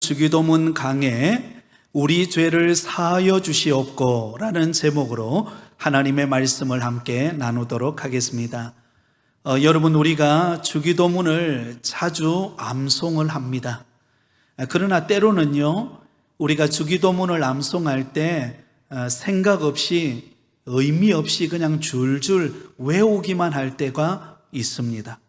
주기도문 강해 우리 죄를 사하여 주시옵고 라는 제목으로 하나님의 말씀을 함께 나누도록 하겠습니다. 여러분, 우리가 주기도문을 자주 암송을 합니다. 그러나 때로는요, 우리가 주기도문을 암송할 때 생각 없이 의미 없이 그냥 줄줄 외우기만 할 때가 있습니다.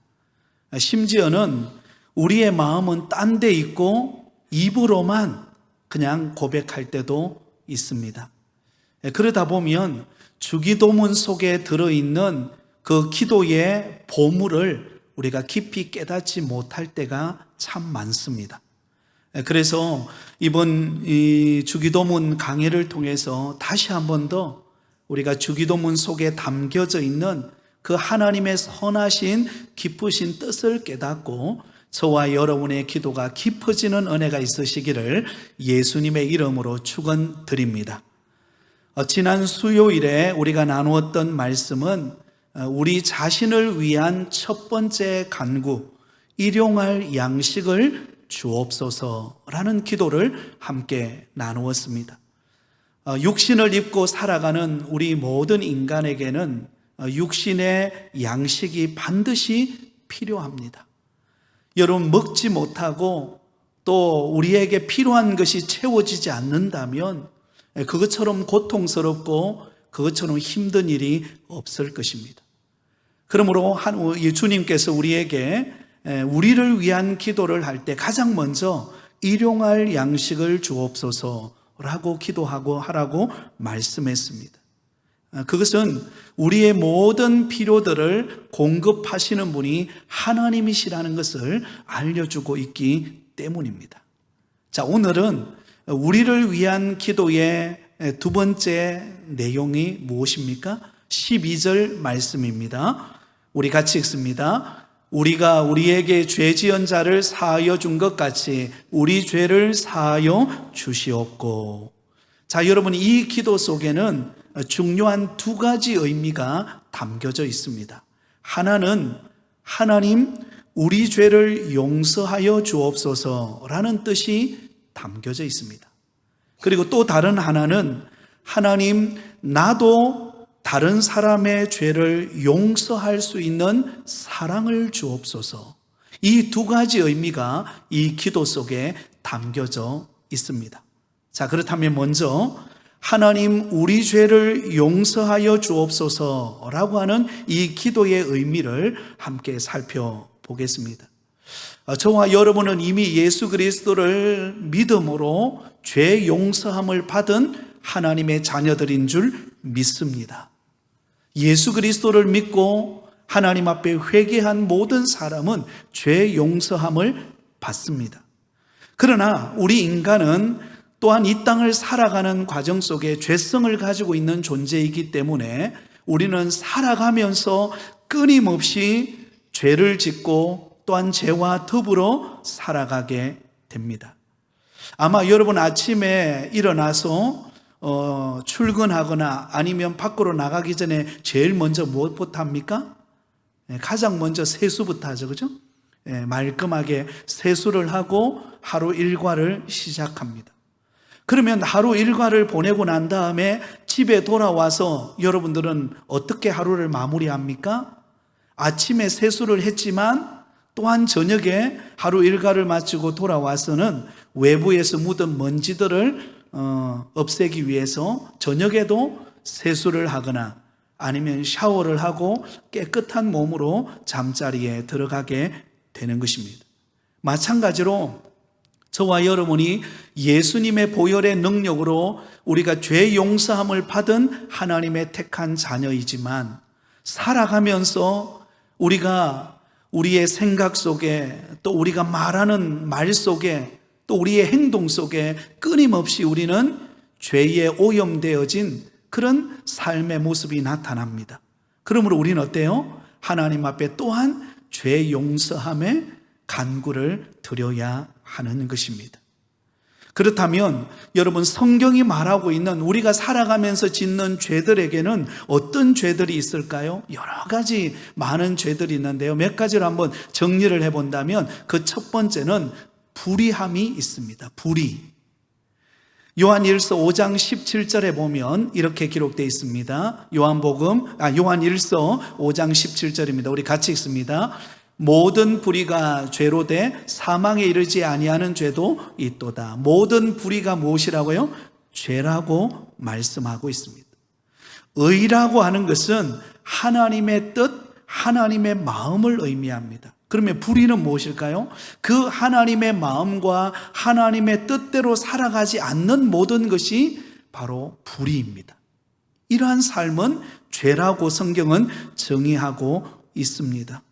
심지어는 우리의 마음은 딴 데 있고 입으로만 그냥 고백할 때도 있습니다. 그러다 보면 주기도문 속에 들어있는 그 기도의 보물을 우리가 깊이 깨닫지 못할 때가 참 많습니다. 그래서 이번 이 주기도문 강해를 통해서 다시 한 번 더 우리가 주기도문 속에 담겨져 있는 그 하나님의 선하신 깊으신 뜻을 깨닫고 저와 여러분의 기도가 깊어지는 은혜가 있으시기를 예수님의 이름으로 축원드립니다. 지난 수요일에 우리가 나누었던 말씀은 우리 자신을 위한 첫 번째 간구, 일용할 양식을 주옵소서라는 기도를 함께 나누었습니다. 육신을 입고 살아가는 우리 모든 인간에게는 육신의 양식이 반드시 필요합니다. 여러분, 먹지 못하고 또 우리에게 필요한 것이 채워지지 않는다면 그것처럼 고통스럽고 그것처럼 힘든 일이 없을 것입니다. 그러므로 주님께서 우리에게 우리를 위한 기도를 할 때 가장 먼저 일용할 양식을 주옵소서라고 기도하고 하라고 말씀했습니다. 그것은 우리의 모든 필요들을 공급하시는 분이 하나님이시라는 것을 알려주고 있기 때문입니다. 자, 오늘은 우리를 위한 기도의 두 번째 내용이 무엇입니까? 12절 말씀입니다. 우리 같이 읽습니다. 우리가 우리에게 죄 지은 자를 사하여 준 것 같이 우리 죄를 사하여 주시옵고. 자, 여러분, 이 기도 속에는 중요한 두 가지 의미가 담겨져 있습니다. 하나는 하나님 우리 죄를 용서하여 주옵소서라는 뜻이 담겨져 있습니다. 그리고 또 다른 하나는 하나님 나도 다른 사람의 죄를 용서할 수 있는 사랑을 주옵소서. 이 두 가지 의미가 이 기도 속에 담겨져 있습니다. 자, 그렇다면 먼저 하나님 우리 죄를 용서하여 주옵소서라고 하는 이 기도의 의미를 함께 살펴보겠습니다. 저와 여러분은 이미 예수 그리스도를 믿음으로 죄 용서함을 받은 하나님의 자녀들인 줄 믿습니다. 예수 그리스도를 믿고 하나님 앞에 회개한 모든 사람은 죄 용서함을 받습니다. 그러나 우리 인간은 또한 이 땅을 살아가는 과정 속에 죄성을 가지고 있는 존재이기 때문에 우리는 살아가면서 끊임없이 죄를 짓고 또한 죄와 더불어 살아가게 됩니다. 아마 여러분 아침에 일어나서 출근하거나 아니면 밖으로 나가기 전에 제일 먼저 무엇부터 합니까? 가장 먼저 세수부터 하죠, 그죠? 말끔하게 세수를 하고 하루 일과를 시작합니다. 그러면 하루 일과를 보내고 난 다음에 집에 돌아와서 여러분들은 어떻게 하루를 마무리합니까? 아침에 세수를 했지만 또한 저녁에 하루 일과를 마치고 돌아와서는 외부에서 묻은 먼지들을 없애기 위해서 저녁에도 세수를 하거나 아니면 샤워를 하고 깨끗한 몸으로 잠자리에 들어가게 되는 것입니다. 마찬가지로 저와 여러분이 예수님의 보혈의 능력으로 우리가 죄 용서함을 받은 하나님의 택한 자녀이지만 살아가면서 우리가 우리의 생각 속에 또 우리가 말하는 말 속에 또 우리의 행동 속에 끊임없이 우리는 죄에 오염되어진 그런 삶의 모습이 나타납니다. 그러므로 우리는 어때요? 하나님 앞에 또한 죄 용서함의 간구를 드려야 하는 것입니다. 그렇다면 여러분, 성경이 말하고 있는 우리가 살아가면서 짓는 죄들에게는 어떤 죄들이 있을까요? 여러 가지 많은 죄들이 있는데요, 몇 가지를 한번 정리를 해본다면 그 첫 번째는 불의함이 있습니다. 불의. 요한일서 5장 17절에 보면 이렇게 기록되어 있습니다. 요한일서 5장 17절입니다. 우리 같이 읽습니다. 모든 불의가 죄로 돼 사망에 이르지 아니하는 죄도 있도다. 모든 불의가 무엇이라고요? 죄라고 말씀하고 있습니다. 의라고 하는 것은 하나님의 뜻, 하나님의 마음을 의미합니다. 그러면 불의는 무엇일까요? 그 하나님의 마음과 하나님의 뜻대로 살아가지 않는 모든 것이 바로 불의입니다. 이러한 삶은 죄라고 성경은 정의하고 있습니다.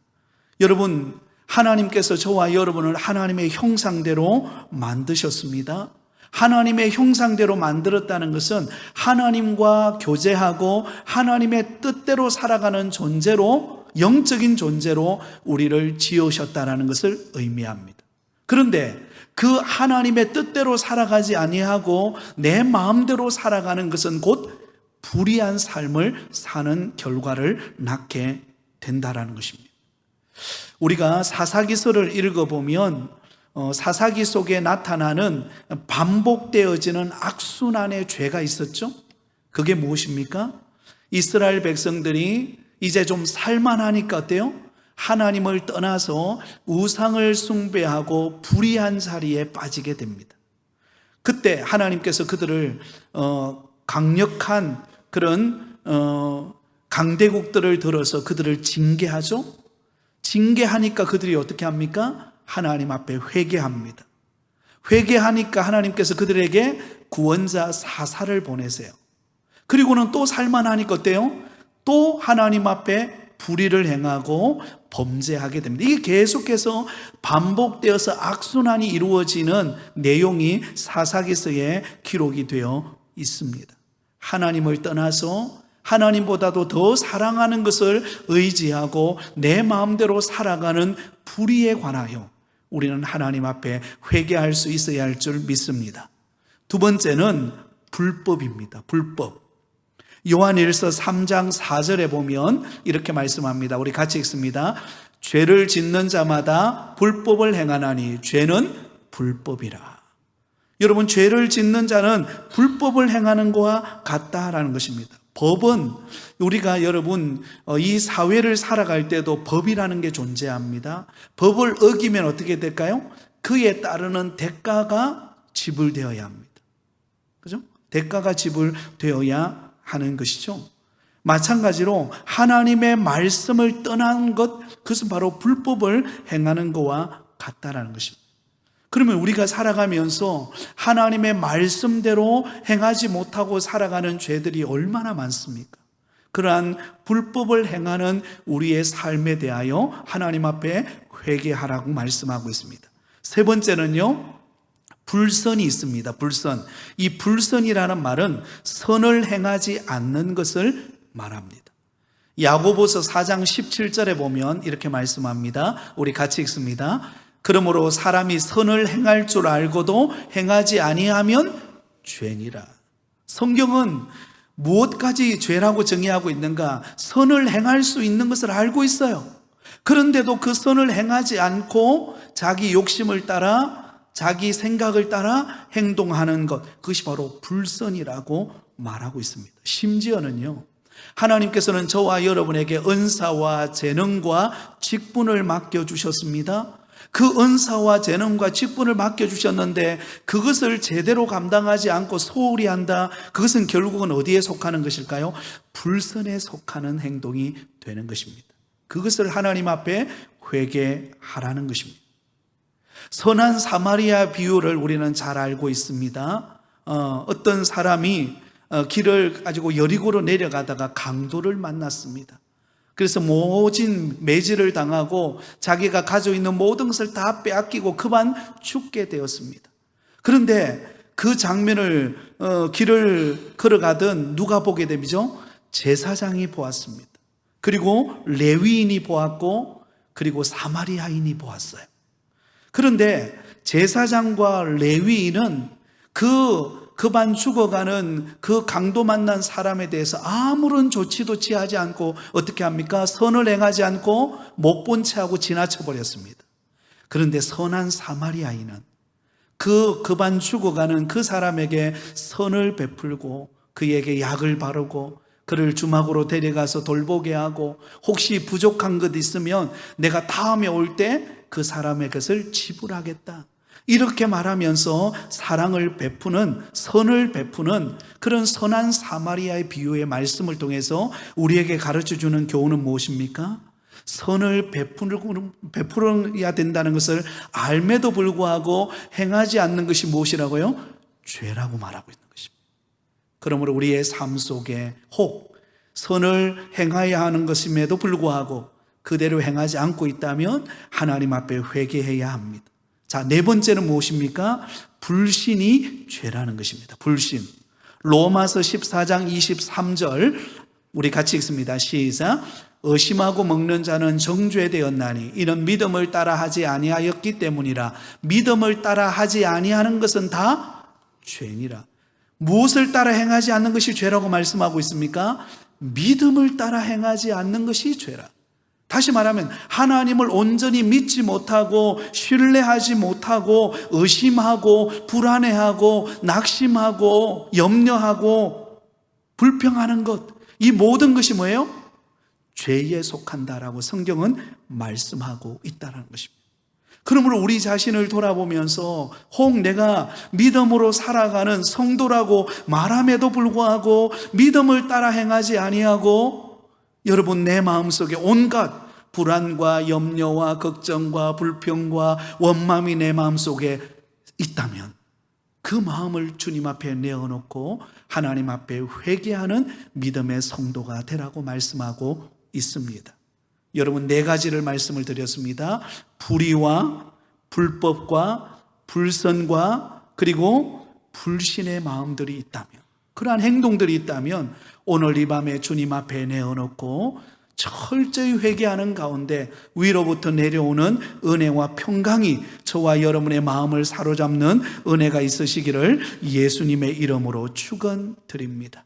여러분, 하나님께서 저와 여러분을 하나님의 형상대로 만드셨습니다. 하나님의 형상대로 만들었다는 것은 하나님과 교제하고 하나님의 뜻대로 살아가는 존재로, 영적인 존재로 우리를 지으셨다는 것을 의미합니다. 그런데 그 하나님의 뜻대로 살아가지 아니하고 내 마음대로 살아가는 것은 곧 불의한 삶을 사는 결과를 낳게 된다는 것입니다. 우리가 사사기서를 읽어보면 사사기 속에 나타나는 반복되어지는 악순환의 죄가 있었죠. 그게 무엇입니까? 이스라엘 백성들이 이제 좀 살만하니까 어때요? 하나님을 떠나서 우상을 숭배하고 불의한 자리에 빠지게 됩니다. 그때 하나님께서 그들을 강력한 그런 강대국들을 들어서 그들을 징계하죠. 징계하니까 그들이 어떻게 합니까? 하나님 앞에 회개합니다. 회개하니까 하나님께서 그들에게 구원자 사사를 보내세요. 그리고는 또 살만하니까 어때요? 또 하나님 앞에 불의를 행하고 범죄하게 됩니다. 이게 계속해서 반복되어서 악순환이 이루어지는 내용이 사사기서에 기록이 되어 있습니다. 하나님을 떠나서 하나님보다도 더 사랑하는 것을 의지하고 내 마음대로 살아가는 불의에 관하여 우리는 하나님 앞에 회개할 수 있어야 할 줄 믿습니다. 두 번째는 불법입니다. 불법. 요한일서 3장 4절에 보면 이렇게 말씀합니다. 우리 같이 읽습니다. 죄를 짓는 자마다 불법을 행하나니 죄는 불법이라. 여러분, 죄를 짓는 자는 불법을 행하는 것과 같다라는 것입니다. 법은 우리가 여러분 이 사회를 살아갈 때도 법이라는 게 존재합니다. 법을 어기면 어떻게 될까요? 그에 따르는 대가가 지불되어야 합니다. 그죠? 대가가 지불되어야 하는 것이죠. 마찬가지로 하나님의 말씀을 떠난 것, 그것은 바로 불법을 행하는 것과 같다라는 것입니다. 그러면 우리가 살아가면서 하나님의 말씀대로 행하지 못하고 살아가는 죄들이 얼마나 많습니까? 그러한 불법을 행하는 우리의 삶에 대하여 하나님 앞에 회개하라고 말씀하고 있습니다. 세 번째는요, 불선이 있습니다. 불선. 이 불선이라는 말은 선을 행하지 않는 것을 말합니다. 야고보서 4장 17절에 보면 이렇게 말씀합니다. 우리 같이 읽습니다. 그러므로 사람이 선을 행할 줄 알고도 행하지 아니하면 죄니라. 성경은 무엇까지 죄라고 정의하고 있는가? 선을 행할 수 있는 것을 알고 있어요. 그런데도 그 선을 행하지 않고 자기 욕심을 따라, 자기 생각을 따라 행동하는 것, 그것이 바로 불선이라고 말하고 있습니다. 심지어는요, 하나님께서는 저와 여러분에게 은사와 재능과 직분을 맡겨주셨습니다. 그 은사와 재능과 직분을 맡겨주셨는데 그것을 제대로 감당하지 않고 소홀히 한다. 그것은 결국은 어디에 속하는 것일까요? 불선에 속하는 행동이 되는 것입니다. 그것을 하나님 앞에 회개하라는 것입니다. 선한 사마리아 비유를 우리는 잘 알고 있습니다. 어떤 사람이 길을 가지고 여리고로 내려가다가 강도를 만났습니다. 그래서 모진 매질을 당하고 자기가 가지고 있는 모든 것을 다 빼앗기고 그만 죽게 되었습니다. 그런데 그 장면을 길을 걸어가던 누가 보게 되죠? 제사장이 보았습니다. 그리고 레위인이 보았고 그리고 사마리아인이 보았어요. 그런데 제사장과 레위인은 그만 죽어가는 그 강도 만난 사람에 대해서 아무런 조치도 취하지 않고 어떻게 합니까? 선을 행하지 않고 못 본 채 하고 지나쳐 버렸습니다. 그런데 선한 사마리아인은 그반 죽어가는 그 사람에게 선을 베풀고 그에게 약을 바르고 그를 주막으로 데려가서 돌보게 하고 혹시 부족한 것 있으면 내가 다음에 올 때 그 사람의 것을 지불하겠다. 이렇게 말하면서 사랑을 베푸는, 선을 베푸는 그런 선한 사마리아의 비유의 말씀을 통해서 우리에게 가르쳐주는 교훈은 무엇입니까? 선을 베풀어야 된다는 것을 알매도 불구하고 행하지 않는 것이 무엇이라고요? 죄라고 말하고 있는 것입니다. 그러므로 우리의 삶 속에 혹 선을 행해야 하는 것임에도 불구하고 그대로 행하지 않고 있다면 하나님 앞에 회개해야 합니다. 자, 네 번째는 무엇입니까? 불신이 죄라는 것입니다. 불신. 로마서 14장 23절 우리 같이 읽습니다. 시작. 의심하고 먹는 자는 정죄되었나니 이는 믿음을 따라 하지 아니하였기 때문이라. 믿음을 따라 하지 아니하는 것은 다 죄니라. 무엇을 따라 행하지 않는 것이 죄라고 말씀하고 있습니까? 믿음을 따라 행하지 않는 것이 죄라. 다시 말하면 하나님을 온전히 믿지 못하고 신뢰하지 못하고 의심하고 불안해하고 낙심하고 염려하고 불평하는 것, 이 모든 것이 뭐예요? 죄에 속한다라고 성경은 말씀하고 있다는 것입니다. 그러므로 우리 자신을 돌아보면서 혹 내가 믿음으로 살아가는 성도라고 말함에도 불구하고 믿음을 따라 행하지 아니하고 여러분 내 마음속에 온갖 불안과 염려와 걱정과 불평과 원망이 내 마음속에 있다면 그 마음을 주님 앞에 내어놓고 하나님 앞에 회개하는 믿음의 성도가 되라고 말씀하고 있습니다. 여러분 네 가지를 말씀을 드렸습니다. 불의와 불법과 불선과 그리고 불신의 마음들이 있다면, 그러한 행동들이 있다면 오늘 이 밤에 주님 앞에 내어놓고 철저히 회개하는 가운데 위로부터 내려오는 은혜와 평강이 저와 여러분의 마음을 사로잡는 은혜가 있으시기를 예수님의 이름으로 축원드립니다.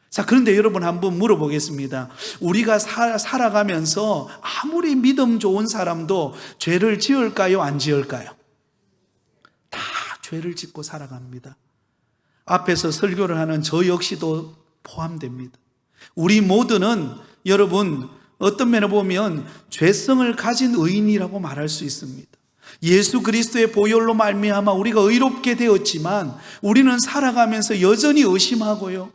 자, 그런데 여러분 한번 물어보겠습니다. 우리가 살아가면서 아무리 믿음 좋은 사람도 죄를 지을까요? 안 지을까요? 다 죄를 짓고 살아갑니다. 앞에서 설교를 하는 저 역시도 포함됩니다. 우리 모두는 여러분 어떤 면에 보면 죄성을 가진 의인이라고 말할 수 있습니다. 예수 그리스도의 보혈로 말미암아 우리가 의롭게 되었지만 우리는 살아가면서 여전히 의심하고요,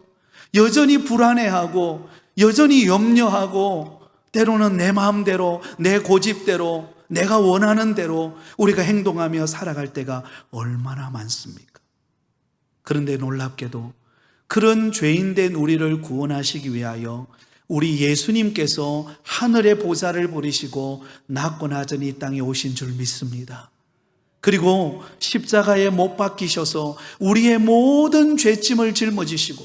여전히 불안해하고 여전히 염려하고 때로는 내 마음대로 내 고집대로 내가 원하는 대로 우리가 행동하며 살아갈 때가 얼마나 많습니까? 그런데 놀랍게도 그런 죄인된 우리를 구원하시기 위하여 우리 예수님께서 하늘의 보좌를 버리시고 낮고 낮은 이 땅에 오신 줄 믿습니다. 그리고 십자가에 못 박히셔서 우리의 모든 죄짐을 짊어지시고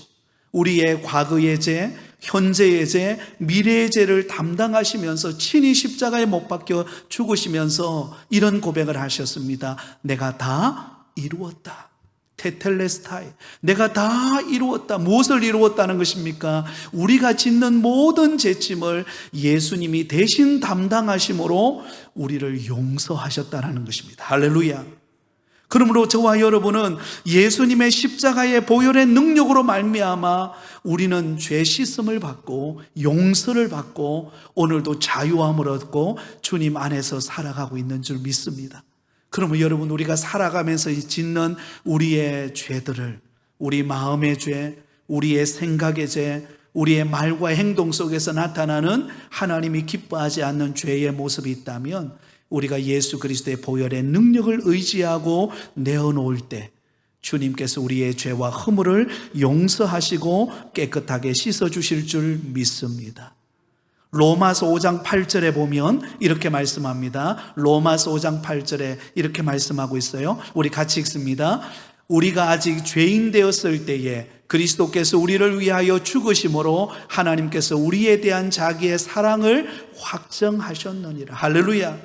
우리의 과거의 죄, 현재의 죄, 미래의 죄를 담당하시면서 친히 십자가에 못 박혀 죽으시면서 이런 고백을 하셨습니다. 내가 다 이루었다. 테텔레스타이, 내가 다 이루었다. 무엇을 이루었다는 것입니까? 우리가 짓는 모든 죄짐을 예수님이 대신 담당하심으로 우리를 용서하셨다는 것입니다. 할렐루야. 그러므로 저와 여러분은 예수님의 십자가의 보혈의 능력으로 말미암아 우리는 죄 씻음을 받고 용서를 받고 오늘도 자유함을 얻고 주님 안에서 살아가고 있는 줄 믿습니다. 그러면 여러분 우리가 살아가면서 짓는 우리의 죄들을, 우리 마음의 죄, 우리의 생각의 죄, 우리의 말과 행동 속에서 나타나는 하나님이 기뻐하지 않는 죄의 모습이 있다면 우리가 예수 그리스도의 보혈의 능력을 의지하고 내어놓을 때 주님께서 우리의 죄와 허물을 용서하시고 깨끗하게 씻어주실 줄 믿습니다. 로마서 5장 8절에 보면 이렇게 말씀합니다. 로마서 5장 8절에 이렇게 말씀하고 있어요. 우리 같이 읽습니다. 우리가 아직 죄인 되었을 때에 그리스도께서 우리를 위하여 죽으심으로 하나님께서 우리에 대한 자기의 사랑을 확정하셨느니라. 할렐루야.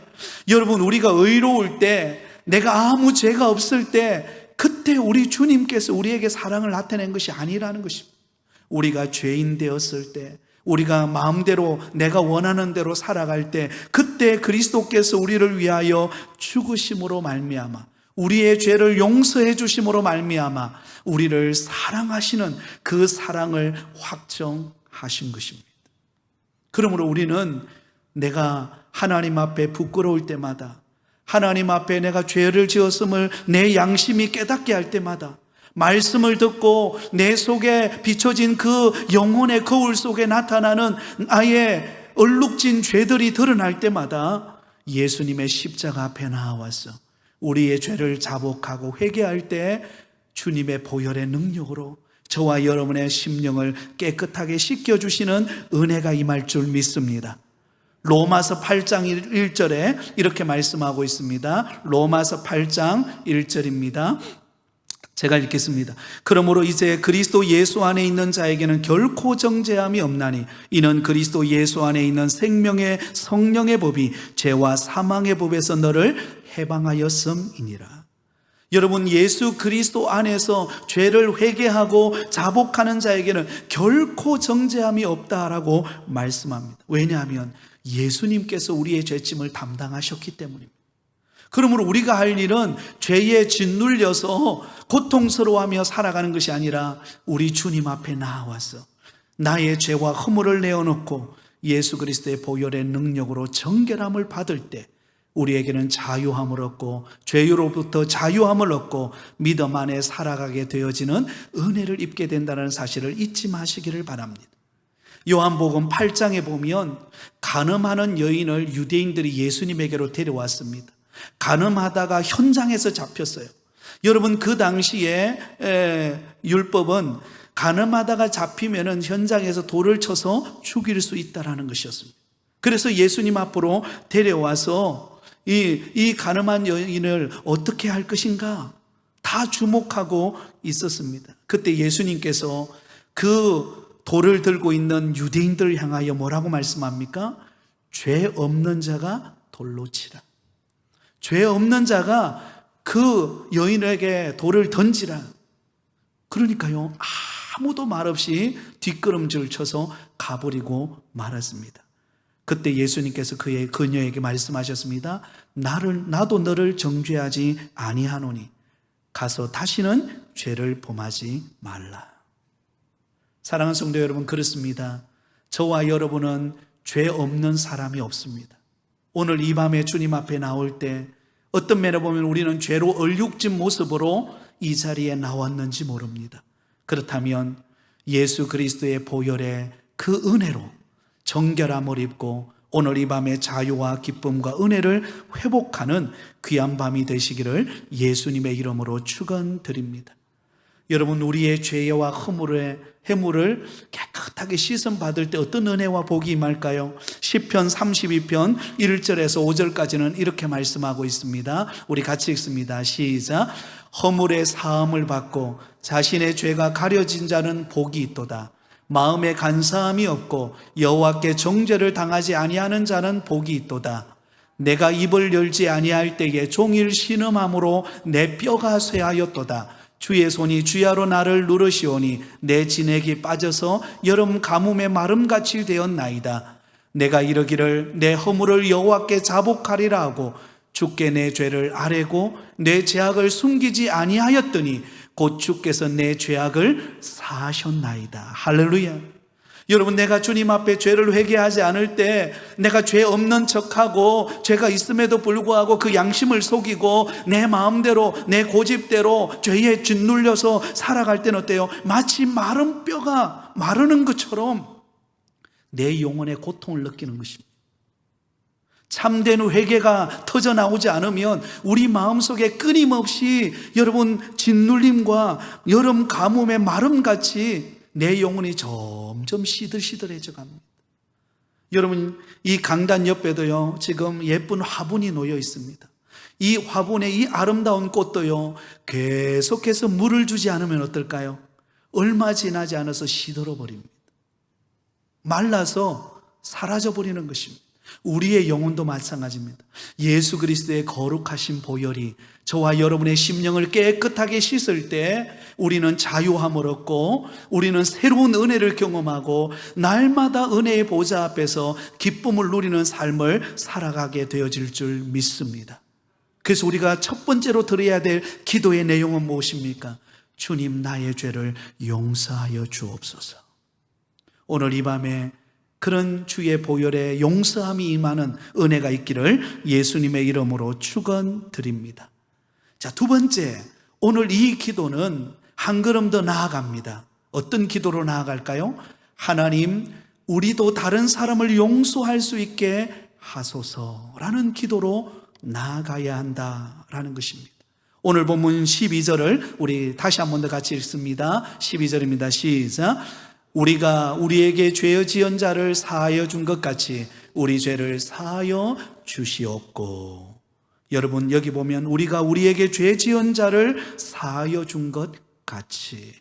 여러분 우리가 의로울 때, 내가 아무 죄가 없을 때 그때 우리 주님께서 우리에게 사랑을 나타낸 것이 아니라는 것입니다. 우리가 죄인 되었을 때, 우리가 마음대로 내가 원하는 대로 살아갈 때 그때 그리스도께서 우리를 위하여 죽으심으로 말미암아 우리의 죄를 용서해 주심으로 말미암아 우리를 사랑하시는 그 사랑을 확정하신 것입니다. 그러므로 우리는 내가 하나님 앞에 부끄러울 때마다, 하나님 앞에 내가 죄를 지었음을 내 양심이 깨닫게 할 때마다, 말씀을 듣고 내 속에 비춰진 그 영혼의 거울 속에 나타나는 나의 얼룩진 죄들이 드러날 때마다 예수님의 십자가 앞에 나와서 우리의 죄를 자복하고 회개할 때 주님의 보혈의 능력으로 저와 여러분의 심령을 깨끗하게 씻겨주시는 은혜가 임할 줄 믿습니다. 로마서 8장 1절에 이렇게 말씀하고 있습니다. 로마서 8장 1절입니다. 제가 읽겠습니다. 그러므로 이제 그리스도 예수 안에 있는 자에게는 결코 정죄함이 없나니 이는 그리스도 예수 안에 있는 생명의 성령의 법이 죄와 사망의 법에서 너를 해방하였음이니라. 여러분, 예수 그리스도 안에서 죄를 회개하고 자복하는 자에게는 결코 정죄함이 없다라고 말씀합니다. 왜냐하면 예수님께서 우리의 죄짐을 담당하셨기 때문입니다. 그러므로 우리가 할 일은 죄에 짓눌려서 고통스러워하며 살아가는 것이 아니라 우리 주님 앞에 나와서 나의 죄와 허물을 내어놓고 예수 그리스도의 보혈의 능력으로 정결함을 받을 때 우리에게는 자유함을 얻고 죄로부터 자유함을 얻고 믿음 안에 살아가게 되어지는 은혜를 입게 된다는 사실을 잊지 마시기를 바랍니다. 요한복음 8장에 보면 간음하는 여인을 유대인들이 예수님에게로 데려왔습니다. 간음하다가 현장에서 잡혔어요. 여러분, 그 당시에 율법은 간음하다가 잡히면 현장에서 돌을 쳐서 죽일 수 있다는 것이었습니다. 그래서 예수님 앞으로 데려와서 이 간음한 여인을 어떻게 할 것인가 다 주목하고 있었습니다. 그때 예수님께서 그 돌을 들고 있는 유대인들을 향하여 뭐라고 말씀합니까? 죄 없는 자가 돌로 치라. 죄 없는 자가 그 여인에게 돌을 던지라. 그러니까요, 아무도 말없이 뒷걸음질 쳐서 가버리고 말았습니다. 그때 예수님께서 그녀에게 말씀하셨습니다. 나도 너를 정죄하지 아니하노니 가서 다시는 죄를 범하지 말라. 사랑하는 성도 여러분, 그렇습니다. 저와 여러분은 죄 없는 사람이 없습니다. 오늘 이 밤에 주님 앞에 나올 때 어떤 면에 보면 우리는 죄로 얼룩진 모습으로 이 자리에 나왔는지 모릅니다. 그렇다면 예수 그리스도의 보혈의 그 은혜로 정결함을 입고 오늘 이 밤에 자유와 기쁨과 은혜를 회복하는 귀한 밤이 되시기를 예수님의 이름으로 축원드립니다. 여러분, 우리의 죄와 허물을 깨끗하게 씻음 받을 때 어떤 은혜와 복이 임할까요? 시편 32편 1절에서 5절까지는 이렇게 말씀하고 있습니다. 우리 같이 읽습니다. 시작. 허물의 사함을 받고 자신의 죄가 가려진 자는 복이 있도다. 마음에 간사함이 없고 여호와께 정죄를 당하지 아니하는 자는 복이 있도다. 내가 입을 열지 아니할 때에 종일 신음함으로 내 뼈가 쇠하였도다. 주의 손이 주야로 나를 누르시오니 내 진액이 빠져서 여름 가뭄의 마름같이 되었나이다. 내가 이르기를 내 허물을 여호와께 자복하리라 하고 주께 내 죄를 아뢰고 내 죄악을 숨기지 아니하였더니 곧 주께서 내 죄악을 사하셨나이다. 할렐루야. 여러분, 내가 주님 앞에 죄를 회개하지 않을 때 내가 죄 없는 척하고 죄가 있음에도 불구하고 그 양심을 속이고 내 마음대로 내 고집대로 죄에 짓눌려서 살아갈 때는 어때요? 마치 마른 뼈가 마르는 것처럼 내 영혼의 고통을 느끼는 것입니다. 참된 회개가 터져나오지 않으면 우리 마음속에 끊임없이 여러분 짓눌림과 여름 가뭄의 마름같이 내 영혼이 점점 시들시들해져 갑니다. 여러분, 이 강단 옆에도요 지금 예쁜 화분이 놓여 있습니다. 이 화분에 이 아름다운 꽃도요 계속해서 물을 주지 않으면 어떨까요? 얼마 지나지 않아서 시들어 버립니다. 말라서 사라져 버리는 것입니다. 우리의 영혼도 마찬가지입니다. 예수 그리스도의 거룩하신 보혈이 저와 여러분의 심령을 깨끗하게 씻을 때 우리는 자유함을 얻고 우리는 새로운 은혜를 경험하고 날마다 은혜의 보좌 앞에서 기쁨을 누리는 삶을 살아가게 되어질 줄 믿습니다. 그래서 우리가 첫 번째로 드려야 될 기도의 내용은 무엇입니까? 주님, 나의 죄를 용서하여 주옵소서. 오늘 이 밤에 그런 주의 보혈에 용서함이 임하는 은혜가 있기를 예수님의 이름으로 축원드립니다. 자, 두 번째, 오늘 이 기도는 한 걸음 더 나아갑니다. 어떤 기도로 나아갈까요? 하나님, 우리도 다른 사람을 용서할 수 있게 하소서라는 기도로 나아가야 한다라는 것입니다. 오늘 본문 12절을 우리 다시 한 번 더 같이 읽습니다. 12절입니다. 시작. 우리가 우리에게 죄 지은 자를 사하여 준 것 같이 우리 죄를 사하여 주시옵고. 여러분, 여기 보면 우리가 우리에게 죄 지은 자를 사하여 준 것 같이,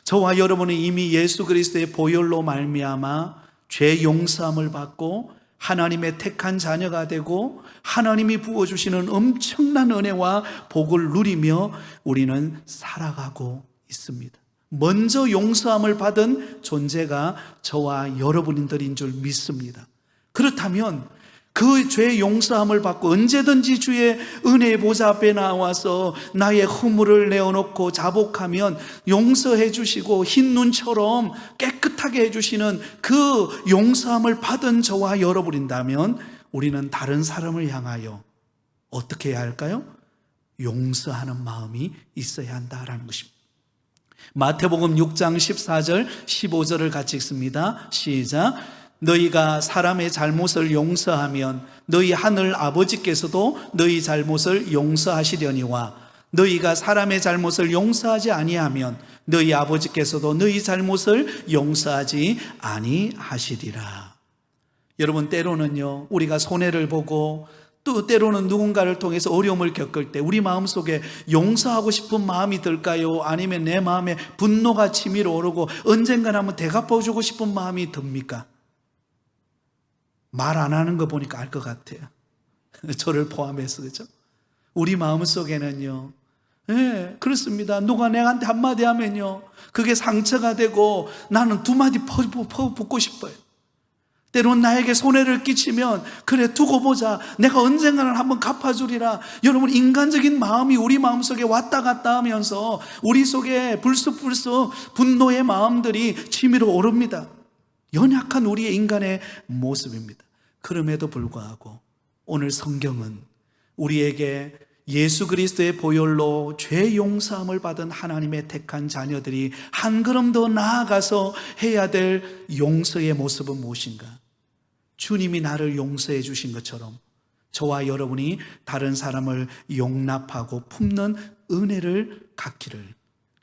저와 여러분은 이미 예수 그리스도의 보혈로 말미암아 죄 용서함을 받고 하나님의 택한 자녀가 되고 하나님이 부어주시는 엄청난 은혜와 복을 누리며 우리는 살아가고 있습니다. 먼저 용서함을 받은 존재가 저와 여러분들인 줄 믿습니다. 그렇다면 그 죄 용서함을 받고 언제든지 주의 은혜의 보좌 앞에 나와서 나의 허물을 내어놓고 자복하면 용서해 주시고 흰 눈처럼 깨끗하게 해주시는 그 용서함을 받은 저와 여러분이라면 우리는 다른 사람을 향하여 어떻게 해야 할까요? 용서하는 마음이 있어야 한다라는 것입니다. 마태복음 6장 14절 15절을 같이 읽습니다. 시작. 너희가 사람의 잘못을 용서하면 너희 하늘 아버지께서도 너희 잘못을 용서하시려니와 너희가 사람의 잘못을 용서하지 아니하면 너희 아버지께서도 너희 잘못을 용서하지 아니하시리라. 여러분, 때로는요, 우리가 손해를 보고 또 때로는 누군가를 통해서 어려움을 겪을 때 우리 마음속에 용서하고 싶은 마음이 들까요? 아니면 내 마음에 분노가 치밀어 오르고 언젠가 한번 대갚아주고 싶은 마음이 듭니까? 말 안 하는 거 보니까 알 것 같아요. 저를 포함해서, 그죠? 우리 마음속에는요, 예, 그렇습니다. 누가 내한테 한마디 하면요, 그게 상처가 되고 나는 두 마디 붙고 싶어요. 때론 나에게 손해를 끼치면 그래 두고 보자, 내가 언젠가는 한번 갚아주리라. 여러분, 인간적인 마음이 우리 마음속에 왔다 갔다 하면서 우리 속에 불쑥불쑥 분노의 마음들이 치밀어 오릅니다. 연약한 우리의 인간의 모습입니다. 그럼에도 불구하고 오늘 성경은 우리에게 예수 그리스도의 보혈로 죄 용서함을 받은 하나님의 택한 자녀들이 한 걸음 더 나아가서 해야 될 용서의 모습은 무엇인가? 주님이 나를 용서해 주신 것처럼 저와 여러분이 다른 사람을 용납하고 품는 은혜를 갖기를,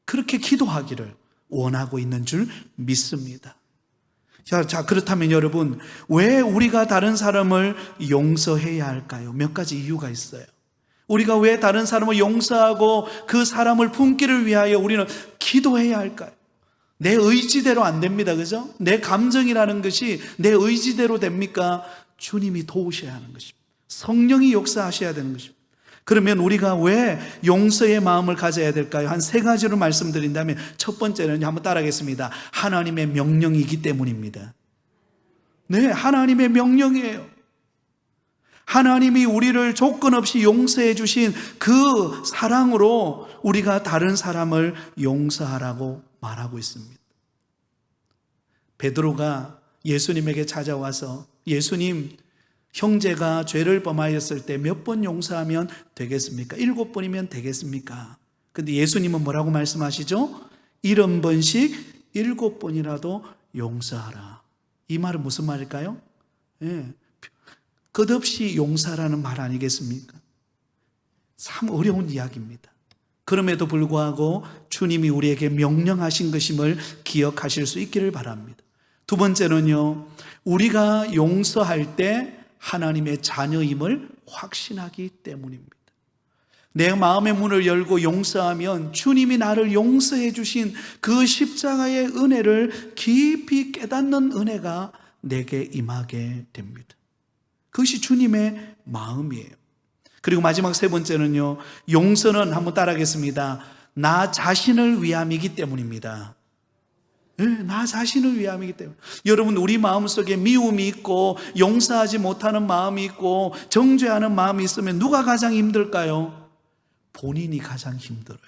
그렇게 기도하기를 원하고 있는 줄 믿습니다. 자, 그렇다면 여러분, 왜 우리가 다른 사람을 용서해야 할까요? 몇 가지 이유가 있어요. 우리가 왜 다른 사람을 용서하고 그 사람을 품기를 위하여 우리는 기도해야 할까요? 내 의지대로 안 됩니다. 그죠? 내 감정이라는 것이 내 의지대로 됩니까? 주님이 도우셔야 하는 것입니다. 성령이 역사하셔야 되는 것입니다. 그러면 우리가 왜 용서의 마음을 가져야 될까요? 한 세 가지로 말씀드린다면 첫 번째는 한번 따라하겠습니다. 하나님의 명령이기 때문입니다. 네, 하나님의 명령이에요. 하나님이 우리를 조건 없이 용서해 주신 그 사랑으로 우리가 다른 사람을 용서하라고 말하고 있습니다. 베드로가 예수님에게 찾아와서 예수님, 형제가 죄를 범하였을 때 몇 번 용서하면 되겠습니까? 7번이면 되겠습니까? 근데 예수님은 뭐라고 말씀하시죠? 70번씩 7번이라도 용서하라. 이 말은 무슨 말일까요? 예, 끝없이 용서라는 말 아니겠습니까? 참 어려운 이야기입니다. 그럼에도 불구하고 주님이 우리에게 명령하신 것임을 기억하실 수 있기를 바랍니다. 두 번째는요, 우리가 용서할 때 하나님의 자녀임을 확신하기 때문입니다. 내 마음의 문을 열고 용서하면 주님이 나를 용서해 주신 그 십자가의 은혜를 깊이 깨닫는 은혜가 내게 임하게 됩니다. 그것이 주님의 마음이에요. 그리고 마지막 세 번째는요, 용서는 한번 따라하겠습니다. 나 자신을 위함이기 때문입니다. 나 자신을 위함이기 때문에. 여러분, 우리 마음속에 미움이 있고 용서하지 못하는 마음이 있고 정죄하는 마음이 있으면 누가 가장 힘들까요? 본인이 가장 힘들어요.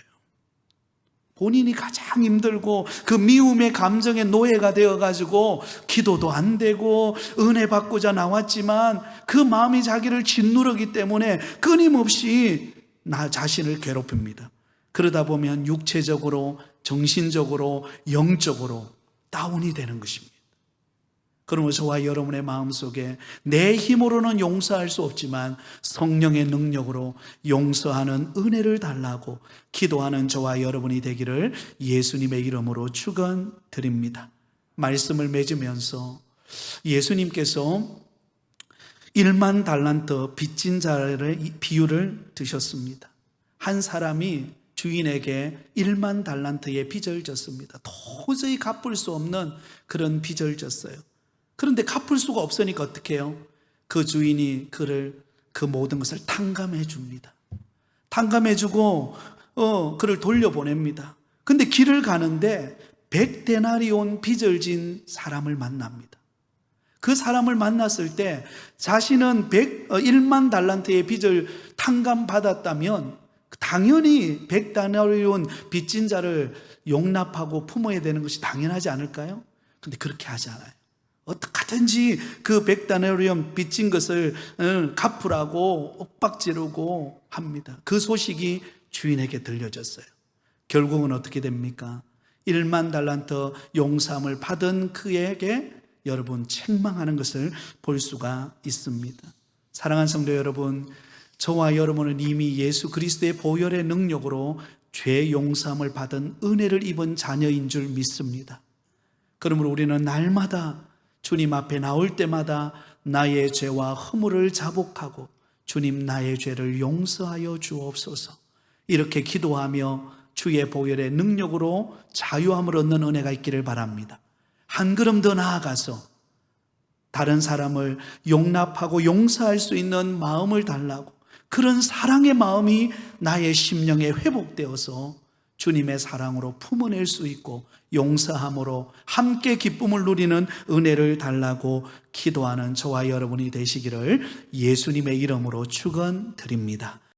본인이 가장 힘들고 그 미움의 감정에 노예가 되어가지고 기도도 안 되고 은혜 받고자 나왔지만 그 마음이 자기를 짓누르기 때문에 끊임없이 나 자신을 괴롭힙니다. 그러다 보면 육체적으로, 정신적으로, 영적으로 다운이 되는 것입니다. 그러면 저와 여러분의 마음속에 내 힘으로는 용서할 수 없지만 성령의 능력으로 용서하는 은혜를 달라고 기도하는 저와 여러분이 되기를 예수님의 이름으로 축원드립니다. 말씀을 맺으면서 예수님께서 1만 달란트 빚진 자의 비유를 드셨습니다. 한 사람이 주인에게 1만 달란트의 빚을 졌습니다. 도저히 갚을 수 없는 그런 빚을 졌어요. 그런데 갚을 수가 없으니까 어떻게 해요? 그 주인이 그 모든 것을 탕감해 줍니다. 탕감해 주고 그를 돌려보냅니다. 근데 길을 가는데 100데나리온 빚을 진 사람을 만납니다. 그 사람을 만났을 때 자신은 1만 달란트의 빚을 탕감받았다면 당연히 100데나리온 빚진 자를 용납하고 품어야 되는 것이 당연하지 않을까요? 근데 그렇게 하지 않아요. 어떻게든지 그 100데나리온 빚진 것을 갚으라고 엇박지르고 합니다. 그 소식이 주인에게 들려졌어요. 결국은 어떻게 됩니까? 1만 달란트 용서함을 받은 그에게 여러분 책망하는 것을 볼 수가 있습니다. 사랑하는 성도 여러분, 저와 여러분은 이미 예수 그리스도의 보혈의 능력으로 죄 용서함을 받은 은혜를 입은 자녀인 줄 믿습니다. 그러므로 우리는 날마다 주님 앞에 나올 때마다 나의 죄와 허물을 자복하고 주님 나의 죄를 용서하여 주옵소서 이렇게 기도하며 주의 보혈의 능력으로 자유함을 얻는 은혜가 있기를 바랍니다. 한 걸음 더 나아가서 다른 사람을 용납하고 용서할 수 있는 마음을 달라고 그런 사랑의 마음이 나의 심령에 회복되어서 주님의 사랑으로 품어낼 수 있고 용서함으로 함께 기쁨을 누리는 은혜를 달라고 기도하는 저와 여러분이 되시기를 예수님의 이름으로 축원드립니다.